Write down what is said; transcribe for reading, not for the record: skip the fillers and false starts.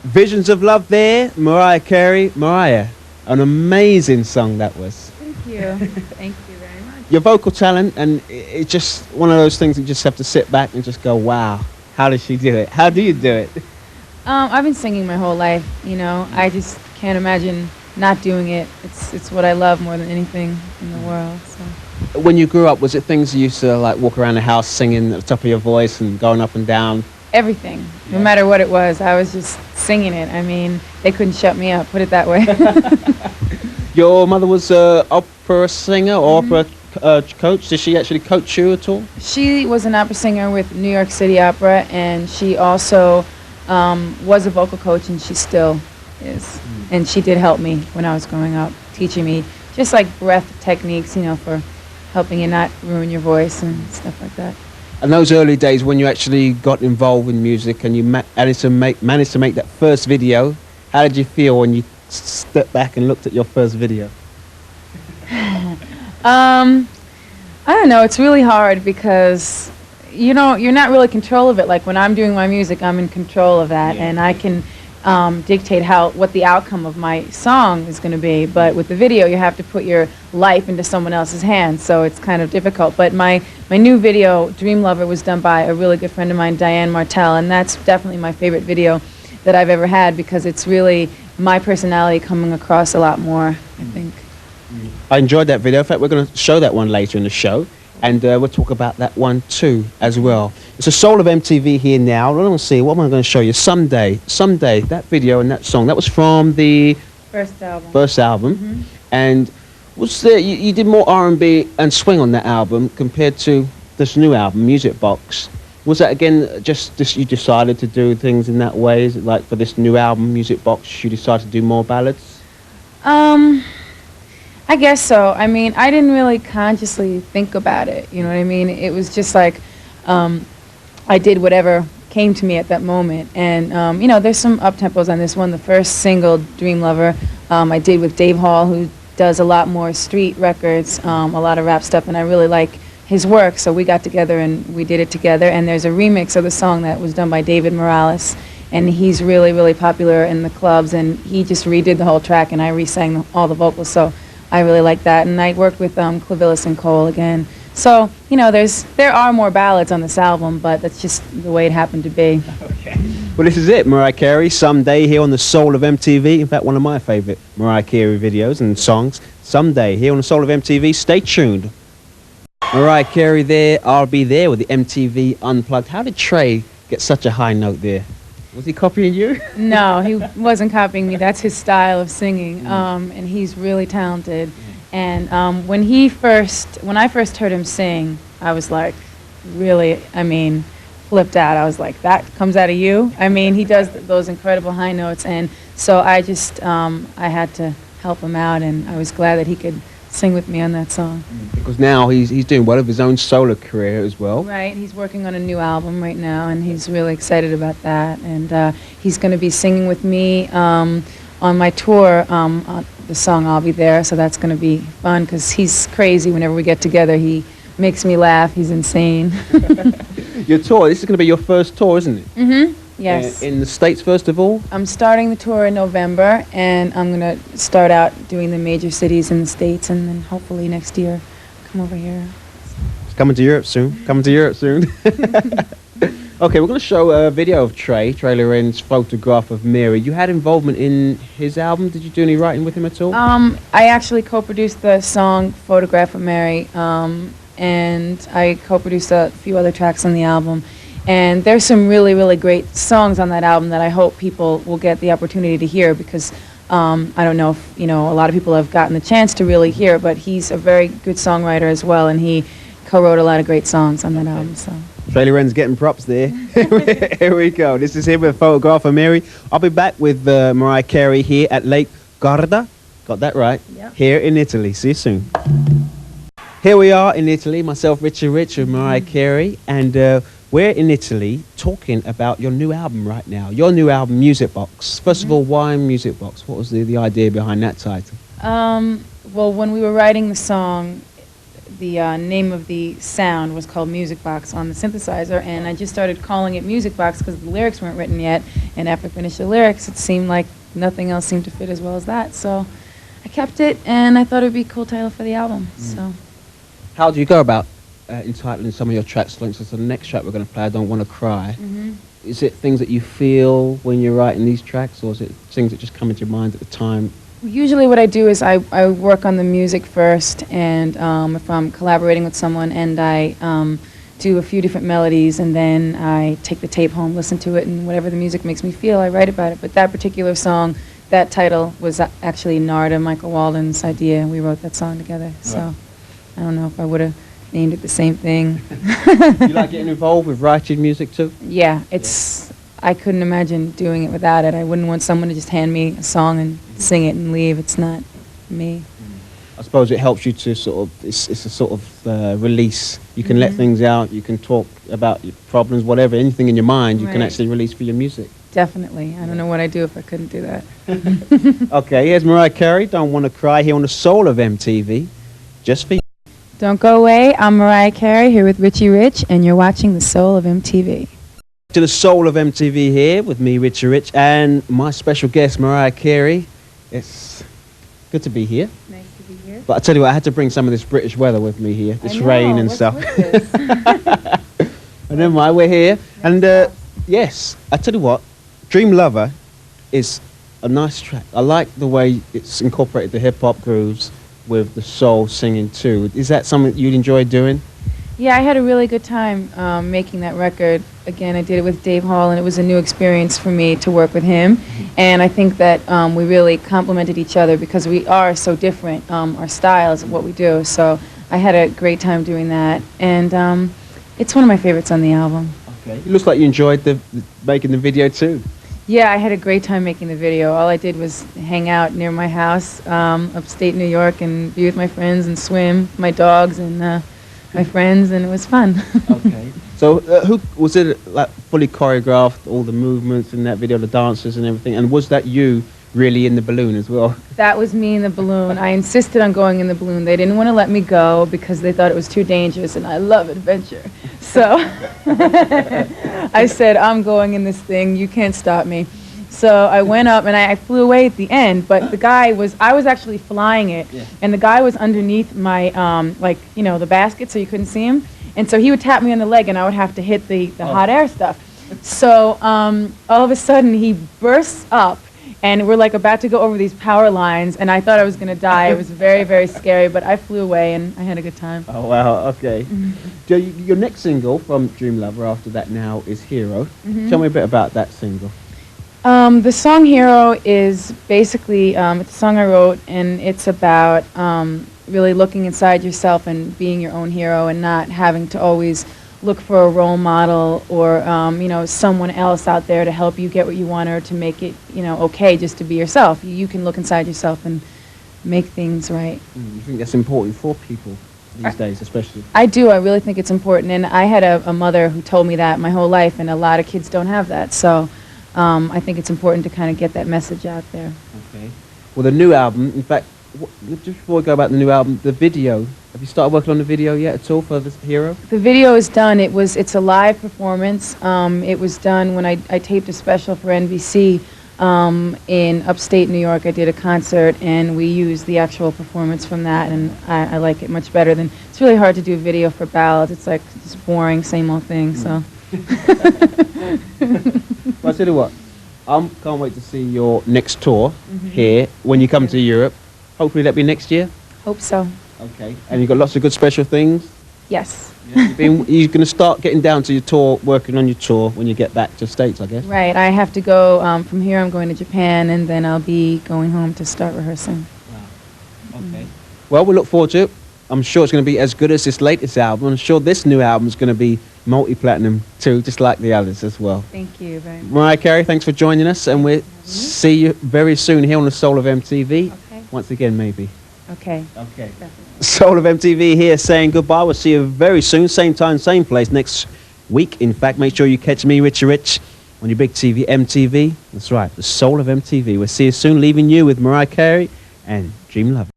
Visions of Love there, Mariah Carey. Mariah, an amazing song that was. Thank you. Thank you very much. Your vocal talent, and it's just one of those things you just have to sit back and just go, wow, how does she do it? How do you do it? I've been singing my whole life, you know. I just can't imagine not doing it. It's what I love more than anything in the world. So. When you grew up, was it things you used to like walk around the house singing at the top of your voice and going up and down? Everything, no matter what it was, I was just singing it. I mean, they couldn't shut me up, put it that way. Your mother was an opera singer or opera coach. Did she actually coach you at all? She was an opera singer with New York City Opera, and she also was a vocal coach, and she still is. And she did help me when I was growing up, teaching me just like breath techniques, you know, for helping you not ruin your voice and stuff like that. And those early days when you actually got involved in music and you managed to make that first video, how did you feel when you stepped back and looked at your first video? I don't know. It's really hard because, you know, you're not really in control of it. Like when I'm doing my music, I'm in control of that, and I can dictate what the outcome of my song is going to be. But with the video, you have to put your life into someone else's hands, so it's kind of difficult. But my new video, Dreamlover, was done by a really good friend of mine, Diane Martell, and that's definitely my favorite video that I've ever had because it's really my personality coming across a lot more, I think. I enjoyed that video. In fact, we're going to show that one later in the show, and we'll talk about that one too as well. It's the soul of MTV here now. Let me see, what am I going to show you? Someday, that video and that song, that was from the First album. First album. And was there, you did more R&B and swing on that album compared to this new album, Music Box. Was that again just you decided to do things in that way? Is it like for this new album, Music Box, you decided to do more ballads? I guess so. I mean, I didn't really consciously think about it. You know what I mean? It was just like I did whatever came to me at that moment. And, you know, there's some up-tempos on this one. The first single, Dreamlover, I did with Dave Hall, who does a lot more street records, a lot of rap stuff, and I really like his work. So we got together and we did it together. And there's a remix of the song that was done by David Morales. And he's really, really popular in the clubs. And he just redid the whole track, and I re-sang all the vocals. So I really like that. And I worked with Clavillis and Cole again. So, you know, there are more ballads on this album, but that's just the way it happened to be. Okay. Well, this is it, Mariah Carey, Someday, here on the Soul of MTV. In fact, one of my favorite Mariah Carey videos and songs. Someday, here on the Soul of MTV. Stay tuned. Mariah Carey there, I'll be there with the MTV Unplugged. How did Trey get such a high note there? Was he copying you? No, he wasn't copying me. That's his style of singing, and he's really talented. And when I first heard him sing, I was like, really, I mean, flipped out. I was like, that comes out of you? I mean, he does those incredible high notes, and so I just, I had to help him out, and I was glad that he could sing with me on that song. Because now he's doing well of his own solo career as well. Right, he's working on a new album right now, and he's really excited about that. And he's going to be singing with me on my tour, on the song I'll Be There, so that's going to be fun because he's crazy whenever we get together. He makes me laugh. He's insane. Your tour, this is going to be your first tour, isn't it? Mm-hmm. Yes. In the States, first of all? I'm starting the tour in November, and I'm going to start out doing the major cities in the States, and then hopefully next year come over here. It's coming to Europe soon. Coming to Europe soon. Okay, we're going to show a video of Trey Lorenz's photograph of Mary. You had involvement in his album. Did you do any writing with him at all? I actually co-produced the song Photograph of Mary, and I co-produced a few other tracks on the album. And there's some really, really great songs on that album that I hope people will get the opportunity to hear because I don't know if, you know, a lot of people have gotten the chance to really hear, but he's a very good songwriter as well, and he co-wrote a lot of great songs on that album. So. Trey Lorenz getting props there. Here we go. This is him with Photograph of Mary. I'll be back with Mariah Carey here at Lake Garda. Got that right? Yep. Here in Italy. See you soon. Here we are in Italy, myself, Richie Rich, with Mariah Carey, and we're in Italy talking about your new album right now. Your new album, Music Box. First of all, why Music Box? What was the idea behind that title? Well, when we were writing the song, name of the sound was called Music Box on the synthesizer, and I just started calling it Music Box because the lyrics weren't written yet, and after I finished the lyrics, it seemed like nothing else seemed to fit as well as that, so I kept it, and I thought it would be a cool title for the album, so. How do you go about entitling some of your tracks? For instance, the next track we're going to play, I Don't Want to Cry. Is it things that you feel when you're writing these tracks, or is it things that just come into your mind at the time? Usually what I do is I work on the music first, and if I'm collaborating with someone, and I do a few different melodies, and then I take the tape home, listen to it, and whatever the music makes me feel, I write about it. But that particular song, that title was actually Narda, Michael Walden's idea, and we wrote that song together. So I don't know if I would have named it the same thing. You like getting involved with writing music too? Yeah, I couldn't imagine doing it without it. I wouldn't want someone to just hand me a song and sing it and leave. It's not me. I suppose it helps you to sort of, it's a sort of release. You can let things out, you can talk about your problems, whatever, anything in your mind, you can actually release for your music. Definitely. I don't know what I'd do if I couldn't do that. Okay, here's Mariah Carey, Don't Want to Cry, here on the Soul of MTV, just for you. Don't go away. I'm Mariah Carey here with Richie Rich, and you're watching The Soul of MTV. To the Soul of MTV here with me, Richie Rich, and my special guest, Mariah Carey. It's good to be here. Nice to be here. But I tell you what, I had to bring some of this British weather with me here, this rain and stuff. But never mind, we're here. And yes, I tell you what, Dreamlover is a nice track. I like the way it's incorporated the hip-hop grooves with the soul singing too. Is that something you'd enjoy doing? Yeah, I had a really good time making that record. Again, I did it with Dave Hall, and it was a new experience for me to work with him. And I think that we really complemented each other because we are so different, our styles of what we do. So I had a great time doing that. And it's one of my favorites on the album. Okay. It looks like you enjoyed making the video too. Yeah, I had a great time making the video. All I did was hang out near my house, upstate New York, and be with my friends and swim, my dogs, and my friends, and it was fun. Okay. So who was it, like fully choreographed, all the movements in that video, the dancers and everything, and was that you really in the balloon as well? That was me in the balloon. I insisted on going in the balloon. They didn't want to let me go because they thought it was too dangerous, and I love adventure. So I said, I'm going in this thing. You can't stop me. So I went up, and I flew away at the end, but the guy I was actually flying it, and the guy was underneath my, the basket, so you couldn't see him. And so he would tap me on the leg, and I would have to hit the hot air stuff. So all of a sudden, he bursts up, and we're like about to go over these power lines, and I thought I was going to die. It was very, very scary, but I flew away, and I had a good time. Oh, wow, okay. Your next single from Dreamlover after that now is Hero. Tell me a bit about that single. The song Hero is basically, it's a song I wrote, and it's about really looking inside yourself and being your own hero and not having to always look for a role model or, someone else out there to help you get what you want or to make it, okay just to be yourself. You can look inside yourself and make things right. You think that's important for people these days, especially? I do. I really think it's important. And I had a mother who told me that my whole life, and a lot of kids don't have that. So I think it's important to kind of get that message out there. Okay. Well, the new album, in fact, just before we go about the new album, the video, have you started working on the video yet at all for this Hero? The video is done. It's a live performance. It was done when I taped a special for NBC in upstate New York. I did a concert, and we used the actual performance from that, and I like it much better than, it's really hard to do a video for ballads. It's like, it's boring, same old thing, so. Well, I tell you what, I can't wait to see your next tour here when you come to Europe. Hopefully that'll be next year. Hope so. Okay. And you've got lots of good special things? Yes. Yeah. You're going to start getting down to your tour, working on your tour when you get back to the States, I guess? Right. I have to go, from here I'm going to Japan, and then I'll be going home to start rehearsing. Wow. Okay. Well, we look forward to it. I'm sure it's going to be as good as this latest album. I'm sure this new album is going to be multi-platinum too, just like the others as well. Thank you very much. Mariah Carey, thanks for joining us, and we'll see you very soon here on the Soul of MTV. Okay. Once again, maybe. Okay. Okay. Definitely. Soul of MTV here saying goodbye. We'll see you very soon, same time, same place, next week. In fact, make sure you catch me, Richie Rich, on your big TV, MTV. That's right, the Soul of MTV. We'll see you soon, leaving you with Mariah Carey and Dreamlover.